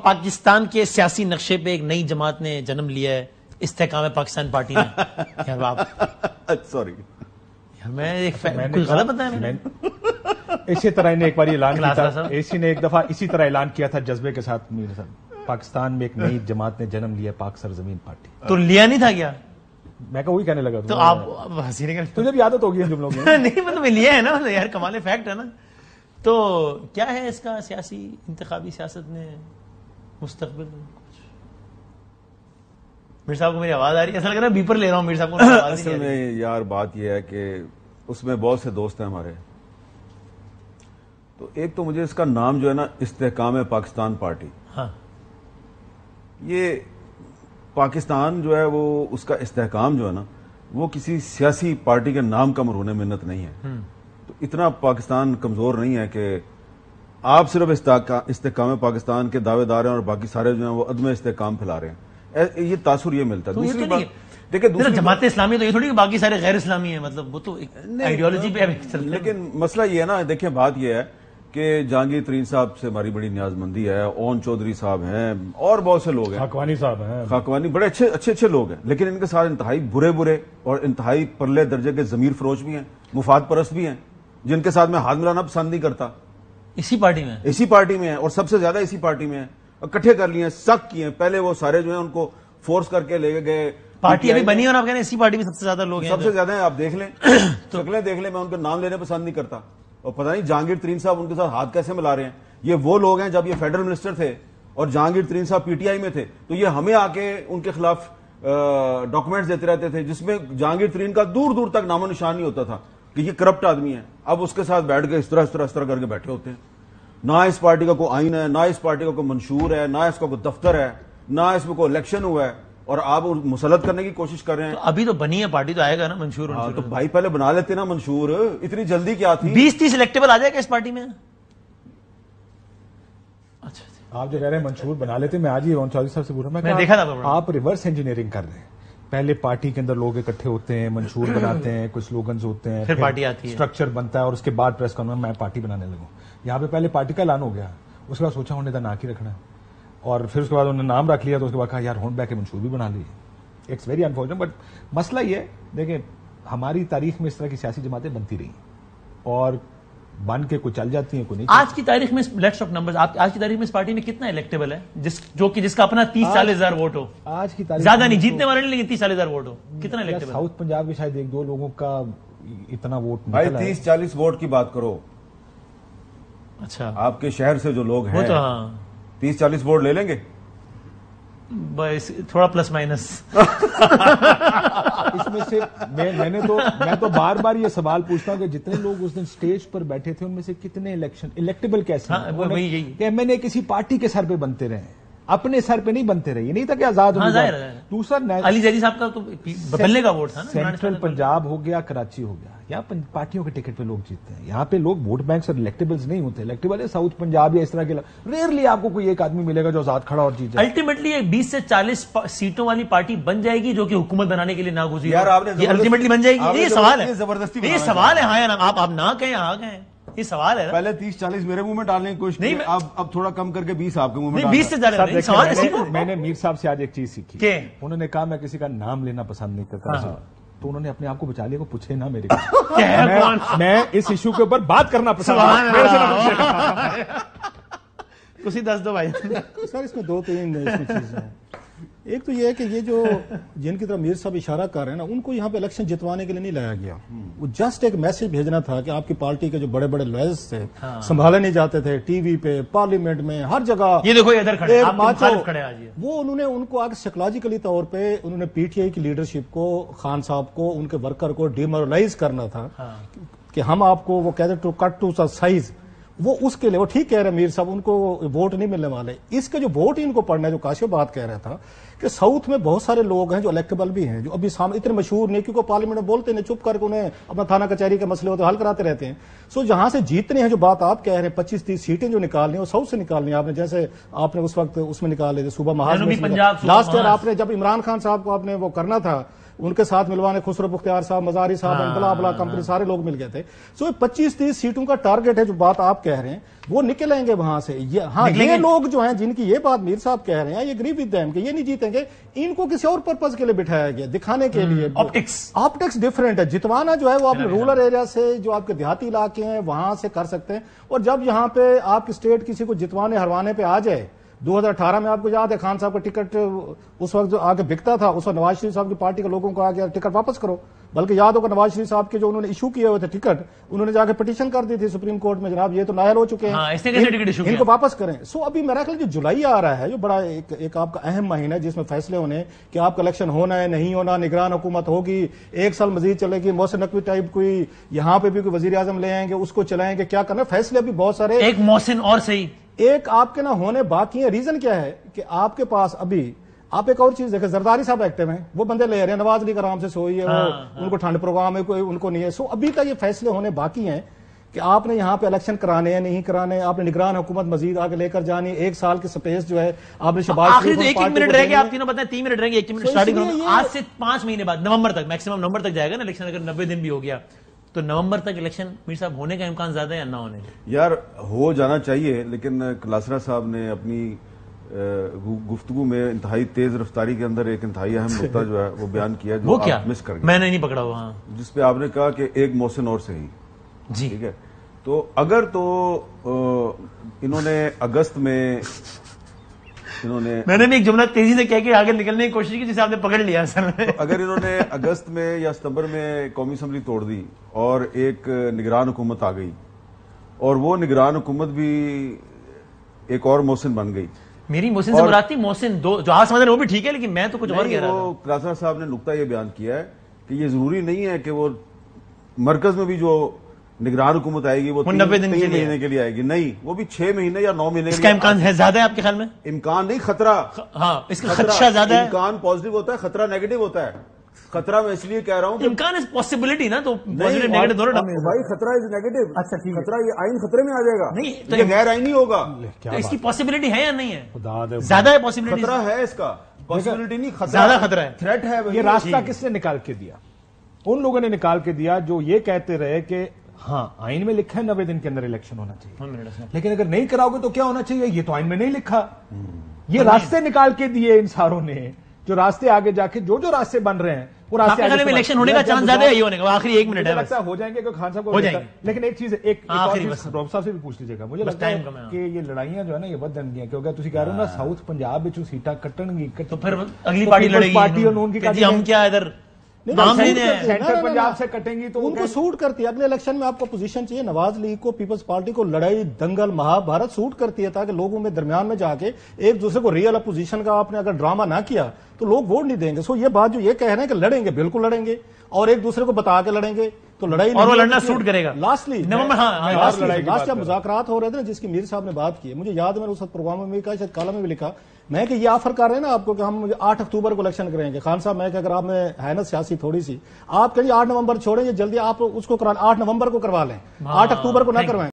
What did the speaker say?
پاکستان کے سیاسی نقشے پہ ایک نئی جماعت نے جنم لیا ہے، استحکام پاکستان پارٹی نے. یار آپ سوری میں ایک کوئی غلط بتایا میں اسی طرح نے ایک بار اعلان کیا تھا، اسی نے ایک دفعہ اسی طرح اعلان کیا تھا جذبے کے ساتھ، پاکستان میں ایک نئی جماعت نے جنم لیا، پاک سرزمین پارٹی. تو لیا نہیں تھا کیا؟ میں وہی کہنے لگا تو آپ ہنسی نہیں کرتے؟ تجھے بھی عادت ہوگی ان جملوں کی. نہیں مطلب لیا ہے نا یار، کمال فیکٹ ہے نا. تو کیا ہے اس کا سیاسی انتخابی سیاست میں مستقبل؟ میر صاحب کو میری آواز آ رہی ہے؟ ایسا لگ رہا ہے بیپر لے رہا ہوں میر صاحب کو. اصل میں یار بات یہ ہے کہ اس میں بہت سے دوست ہیں ہمارے. تو ایک تو مجھے اس کا نام جو ہے نا استحکام پاکستان پارٹی، ہاں یہ پاکستان جو ہے وہ اس کا استحکام جو ہے نا وہ کسی سیاسی پارٹی کے نام کا مرہون منت نہیں ہے. تو اتنا پاکستان کمزور نہیں ہے کہ آپ صرف استحکام پاکستان کے دعوے دار ہیں اور باقی سارے جو ہیں وہ عدم استحکام پھیلا رہے ہیں. یہ تاثر یہ ملتا ہے. دوسری بات دیکھیں، جماعت اسلامی تو یہ تھوڑی کہ باقی سارے غیر اسلامی ہیں، مطلب وہ تو آئیڈیالوجی پہ لیکن مسئلہ یہ ہے نا، دیکھیں بات یہ ہے کہ جہانگیر ترین صاحب سے ہماری بڑی نیاز مندی ہے، اون چودھری صاحب ہیں اور بہت سے لوگ ہیں، خاکوانی صاحب ہیں، خاکوانی بڑے اچھے لوگ ہیں، لیکن ان کے ساتھ انتہائی برے اور انتہائی پرلے درجے کے ضمیر فروش بھی ہیں، مفاد پرست بھی ہیں، جن کے ساتھ میں ہاتھ ملانا پسند نہیں کرتا. اسی پارٹی میں ہیں اور سب سے زیادہ اسی پارٹی میں ہیں. اکٹھے کر لیے، سخت کیے. پہلے وہ سارے جو ہیں ان کو فورس کر کے لے گئے. پارٹی ابھی بنی اور آپ کہہ رہے ہیں اسی پارٹی میں سب سے زیادہ لوگ ہیں. سب سے زیادہ ہیں، آپ دیکھ لیں، شکلیں دیکھ لیں. میں ان کا نام لینے پسند نہیں کرتا. اور پتہ نہیں جہانگیر ترین صاحب ان کے ساتھ ہاتھ کیسے ملا رہے ہیں. یہ وہ لوگ ہیں جب یہ فیڈرل منسٹر تھے اور جہانگیر ترین صاحب پی ٹی آئی میں تھے تو یہ ہمیں آ کے ان کے خلاف ڈاکومنٹس دیتے رہتے تھے جس میں جہانگیر ترین کا دور تک نام و نشان نہیں ہوتا تھا کہ یہ کرپٹ آدمی ہے. اب اس کے ساتھ بیٹھ کے اس طرح کر کے بیٹھے ہوتے ہیں. نہ اس پارٹی کا کوئی آئین ہے، نہ اس پارٹی کا کوئی منشور ہے، نہ اس کا کوئی دفتر ہے، نہ اس میں کوئی الیکشن ہوا ہے، اور آپ مسلط کرنے کی کوشش کر رہے ہیں. ابھی تو بنی ہے پارٹی، تو آئے گا نا منشور. تو بھائی پہلے بنا لیتے نا منشور، اتنی جلدی کیا تھی؟ 20-30 الیکٹیبل آ جائے گا اس پارٹی میں. اچھا آپ جو کہہ رہے ہیں منشور بنا لیتے، میں آج ہی اون چودھری صاحب سے پوچھا، میں دیکھا تھا آپ ریورس انجینئرنگ کر رہے ہیں. پہلے پارٹی کے اندر لوگ اکٹھے ہوتے ہیں، منشور بناتے ہیں، کچھ سلوگنز ہوتے ہیں، پھر پارٹی آتی ہے، اسٹرکچر بنتا ہے، اور اس کے بعد پریس کانفرنس میں پارٹی بنانے لگوں. یہاں پہ پہلے پارٹی کا اعلان ہو گیا، اس کے بعد سوچا انہوں نے ناک ہی رکھنا ہے، اور پھر اس کے بعد انہوں نے نام رکھ لیا، تو اس کے بعد کہا یار ہونٹ بیک کے منشور بھی بنا لیے. It's very unfortunate. بٹ مسئلہ یہ ہے، دیکھیں ہماری تاریخ میں اس طرح کی سیاسی جماعتیں بنتی رہی اور بن کے کوئی چل جاتی ہیں، کوئی نہیں. آج کی تاریخ میں لیٹس ٹاک نمبرز. آج کی تاریخ میں اس پارٹی میں کتنا الیکٹیبل ہے جس کا اپنا 30-40 ہزار ووٹ ہو؟ آج کی تاریخ زیادہ نہیں جیتنے والے نہیں، لیکن 30-40 ہزار ووٹ ہو. کتنا الیکٹیبل؟ ساؤتھ پنجاب میں شاید 1-2 لوگوں کا اتنا ووٹ. بھائی 30-40 ووٹ کی بات کرو. اچھا آپ کے شہر سے جو لوگ ہیں 30-40 ووٹ لے لیں گے؟ بس تھوڑا پلس مائنس. اس میں سے میں تو بار بار یہ سوال پوچھتا ہوں کہ جتنے لوگ اس دن سٹیج پر بیٹھے تھے ان میں سے کتنے الیکٹیبل کیسے ہیں کہ ایم این اے کسی پارٹی کے سر پہ بنتے رہے، اپنے سر پہ نہیں بنتے رہے. یہ نہیں تھا کہ آزاد ہو گیا. دوسرا علی زیدی صاحب کا تو بدلنے کا ووٹ تھا نا. سینٹرل پنجاب ہو گیا، کراچی ہو گیا، یہاں پارٹیوں کے ٹکٹ پہ لوگ جیتتے ہیں. یہاں پہ لوگ ووٹ بینکس اور الیکٹیبلز نہیں ہوتے. الیکٹیبل ہے ساؤتھ پنجاب یا اس طرح کے، ریئرلی آپ کو کوئی ایک آدمی ملے گا جو آزاد کھڑا اور جیت جائے. الٹیمیٹلی 20 سے 40 سیٹوں والی پارٹی بن جائے گی جو کہ حکومت بنانے کے لیے ناگزیر. یہ الٹیمیٹلی بن جائے گی. یہ سوال ہے، زبردستی یہ سوال ہے. ہاں آپ نہ کہیں ہاں کہیں، یہ سوال ہے. پہلے 30-40 میرے منہ میں ڈالنے کی کوشش نہیں، اب تھوڑا کم کر کے 20 آپ کے منہ میں. 20 سے زیادہ سوال ہے. میں نے میر صاحب سے آج ایک چیز سیکھی کہ انہوں نے کہا میں کسی کا نام لینا پسند نہیں کرتا، تو انہوں نے اپنے آپ کو بچا لیا، کو پوچھے نہ میرے میں اس ایشو کے اوپر بات کرنا پسند. کسی دس دو بھائی سر. اس میں 2-3 چیزیں ہیں. ایک تو یہ ہے کہ یہ جو جن کی طرف میر صاحب اشارہ کر رہے ہیں نا، ان کو یہاں پہ الیکشن جتوانے کے لیے نہیں لایا گیا. وہ جسٹ ایک میسج بھیجنا تھا کہ آپ کی پارٹی کے جو بڑے بڑے لوئرز تھے سنبھالے نہیں جاتے تھے، ٹی وی پہ، پارلیمنٹ میں، ہر جگہ. یہ دیکھو ادھر کھڑے آج، وہ انہوں نے ان کو آگے سائیکولوجیکلی طور پہ انہوں نے پی ٹی آئی کی لیڈرشپ کو، خان صاحب کو، ان کے ورکر کو ڈیمورلائز کرنا تھا کہ ہم آپ کو، وہ کہتے ٹو کٹ ٹو سائز. وہ اس کے لیے وہ ٹھیک کہہ رہے میر صاحب، ان کو ووٹ نہیں ملنے والے. اس کے جو ووٹ ہی ان کو پڑنا ہے، جو کاشف بات کہہ رہا تھا کہ ساؤتھ میں بہت سارے لوگ ہیں جو الیکٹیبل بھی ہیں، جو ابھی سامنے اتنے مشہور نہیں کیونکہ پارلیمنٹ میں بولتے ہیں، چپ کر کے انہیں اپنا تھانہ کچہری کے مسئلے ہوتے حل کراتے رہتے ہیں. سو جہاں سے جیتنے ہیں، جو بات آپ کہہ رہے ہیں 25-30 سیٹیں جو نکالنی ہیں وہ ساؤتھ سے نکالنی ہیں. آپ نے جیسے آپ نے اس وقت اس میں نکالے تھے صوبہ محاذ میں، لاسٹ ایئر آپ نے جب عمران خان صاحب کو آپ نے وہ کرنا تھا ان کے ساتھ ملوانے خسرو بختیار صاحب, مزاری صاحب, انقلاب اللہ کمپنی, سارے لوگ مل گئے تھے. سو 25-30 سیٹوں کا ٹارگٹ ہے جو بات آپ کہہ رہے ہیں, وہ نکلیں گے وہاں سے. ہاں یہ لوگ جو ہیں جن کی یہ بات میر صاحب کہہ رہے ہیں, یہ اگری ود دیم کہ یہ نہیں جیتیں گے, ان کو کسی اور پرپز کے لیے بٹھایا گیا, دکھانے کے لیے. آپٹکس ڈفرینٹ ہے. جتوانا جو ہے وہ اپنے رورل ایریا سے, جو آپ کے دیہاتی علاقے ہیں وہاں سے کر سکتے ہیں. اور جب یہاں پہ آپ کی اسٹیٹ کسی کو جتوانے ہروانے پہ آ جائے, 2018 میں آپ کو یاد ہے خان صاحب کا ٹکٹ اس وقت جو آگے بکتا تھا, اس وقت نواز شریف صاحب کی پارٹی کے لوگوں کو آ گیا ٹکٹ واپس کرو. بلکہ یاد ہوگا نواز شریف صاحب کے جو انہوں نے ایشو کیے ہوئے تھے ٹکٹ, انہوں نے جا کے پٹیشن کر دی تھی سپریم کورٹ میں, جناب یہ تو نائل ہو چکے ہیں, ان کو واپس کریں. سو ابھی میرا خیال جو جولائی آ رہا ہے جو بڑا ایک آپ کا اہم مہینہ ہے جس میں فیصلے ہونے کہ آپ کا الیکشن ہونا ہے نہیں ہونا, نگران حکومت ہوگی, 1 سال مزید چلے گی, محسن نقوی ٹائپ کوئی یہاں پہ بھی کوئی وزیر اعظم لے آئیں گے, اس کو چلائیں گے, کیا کرنا ہے, فیصلے ابھی بہت سارے. ایک محسن اور صحیح ایک آپ کے نہ ہونے باقی ہیں. ریزن کیا ہے کہ آپ کے پاس ابھی آپ ایک اور چیز دیکھیں, زرداری صاحب ایکٹیو ہیں, وہ بندے لے رہے ہیں, نواز لیگ آرام سے سوئی ہے, ان کو ٹھنڈ پروگرام ہے, کوئی ان کو نہیں ہے. سو ابھی تک یہ فیصلے ہونے باقی ہیں کہ آپ نے یہاں پہ الیکشن کرانے ہیں نہیں کرانے, آپ نے نگران حکومت مزید آگے لے کر جانی, 1 سال کی سپیس جو ہے آپ نے شہباز آخری تو 1 منٹ رہ گیا, آپ تینوں بتائیں 3 منٹ رہیں گے, 1 منٹ اسٹارٹنگ کروں. آج سے 5 مہینے بعد نومبر تک, میکسیمم نومبر تک جائے گا نا الیکشن, اگر 90 دن بھی ہو گیا تو نومبر تک الیکشن میر صاحب ہونے کا امکان زیادہ ہے یا نہ ہونے کا؟ یار ہو جانا چاہیے, لیکن کلاسرا صاحب نے اپنی گفتگو میں انتہائی تیز رفتاری کے اندر ایک انتہائی اہم نقطہ جو ہے وہ بیان کیا, جو آپ مس کر گئے. میں نے نہیں پکڑا ہوا, جس پہ آپ نے کہا کہ ایک محسن اور صحیح. جی ٹھیک ہے, تو اگر تو انہوں نے اگست میں میں نے بھی ایک جملہ تیزی سے کہہ کے آگے نکلنے کی کوشش کی جسے آپ نے پکڑ لیا سر. اگر انہوں نے اگست میں یا ستمبر میں قومی اسمبلی توڑ دی اور ایک نگران حکومت آ گئی, اور وہ نگران حکومت بھی ایک اور محسن بن گئی. میری محسن سے مراد تھی محسن دو, جو آپ سمجھ رہے ہیں وہ بھی ٹھیک ہے, لیکن میں تو کچھ اور کہہ رہا تھا. وہ کلاسرا صاحب نے نقطہ یہ بیان کیا ہے کہ یہ ضروری نہیں ہے کہ وہ مرکز میں بھی جو نگران حکومت آئے گی وہ 90 دن مہینے کے لیے آئے گی, نہیں, وہ بھی 6 مہینے یا 9 مہینے. اس کا امکان ہے زیادہ ہے آپ کے خیال میں؟ امکان نہیں, خطرہ. ہاں, اس کا خدشہ زیادہ ہے. امکان پازیٹیو ہوتا ہے, خطرہ نیگیٹو ہوتا ہے. خطرہ میں اس لیے کہہ رہا ہوں کہ امکان از پاسبلٹی نا, تو پازیٹیو نیگیٹو دونوں. بھائی خطرہ از نیگیٹو. اچھا خطرہ, یہ آئین خطرے میں آ جائے گا, نہیں یہ غیر آئینی ہوگا. تو اس کی پاسبلٹی ہے یا نہیں ہے؟ زیادہ ہے پاسبلٹی, خطرہ ہے اس کا, پاسبلٹی نہیں, زیادہ خطرہ ہے. تھریٹ ہے. یہ راستہ کس نے نکال کے دیا؟ ان لوگوں نے نکال کے دیا جو یہ کہتے رہے کہ ہاں آئین میں لکھا ہے 90 دن کے اندر الیکشن ہونا چاہیے, لیکن اگر نہیں کراؤ گے تو کیا ہونا چاہیے, یہ تو آئین میں نہیں لکھا. یہ راستے نکال کے دیے ان ساروں نے, جو راستے آگے جا کے جو راستے بن رہے ہیں وہ راستے الیکشن ہونے کا چانس زیادہ ہے, یہ ہونے کا. آخری 1 منٹ ہے, لگتا ہو جائیں گے کہ خان صاحب کو ہو جائیں گے. لیکن ایک چیز, ایک روب صاحب سے بھی پوچھ لیجیے گا, مجھے لگتا ہے کہ یہ لڑائیاں جو ہے نا یہ بد دنگیاں, کیونکہ تھی کہہ رہے ہو نا ساؤتھ پنجاب میں سیٹاں کٹن گی, تو پھر اگلی پارٹی لڑے گی, پارٹی اور ان کی ہم کیا ادھر سینٹر پنجاب سے کٹیں گی تو ان کو سوٹ کرتی ہے. اگلے الیکشن میں آپ کو پوزیشن چاہیے. نواز لیگ کو, پیپلز پارٹی کو لڑائی, دنگل, مہابھارت سوٹ کرتی ہے, تاکہ لوگوں میں درمیان میں جا کے ایک دوسرے کو ریئل اپوزیشن کا آپ نے اگر ڈرامہ نہ کیا تو لوگ ووٹ نہیں دیں گے. سو یہ بات جو یہ کہہ رہے ہیں کہ لڑیں گے, بالکل لڑیں گے, اور ایک دوسرے کو بتا کے لڑیں گے, تو لڑائی اور وہ لڑنا سوٹ کرے گا. لاسٹلی لاسٹ جب مذاکرات ہو رہے تھے نا, جس کی میر صاحب نے بات کی, مجھے یاد ہے میں نے اس وقت پروگرام میں بھی کہا, شاید کالم میں بھی لکھا میں کہ یہ آفر کر رہے ہیں نا آپ کو کہ ہم 8 اکتوبر کو الیکشن کریں گے. خان صاحب میں کہ اگر آپ میں ہے نا سیاسی تھوڑی سی, آپ کہیں 8 نومبر چھوڑیں, یہ جلدی آپ اس کو 8 نومبر کو کروا لیں, 8 اکتوبر کو نہ کروائیں.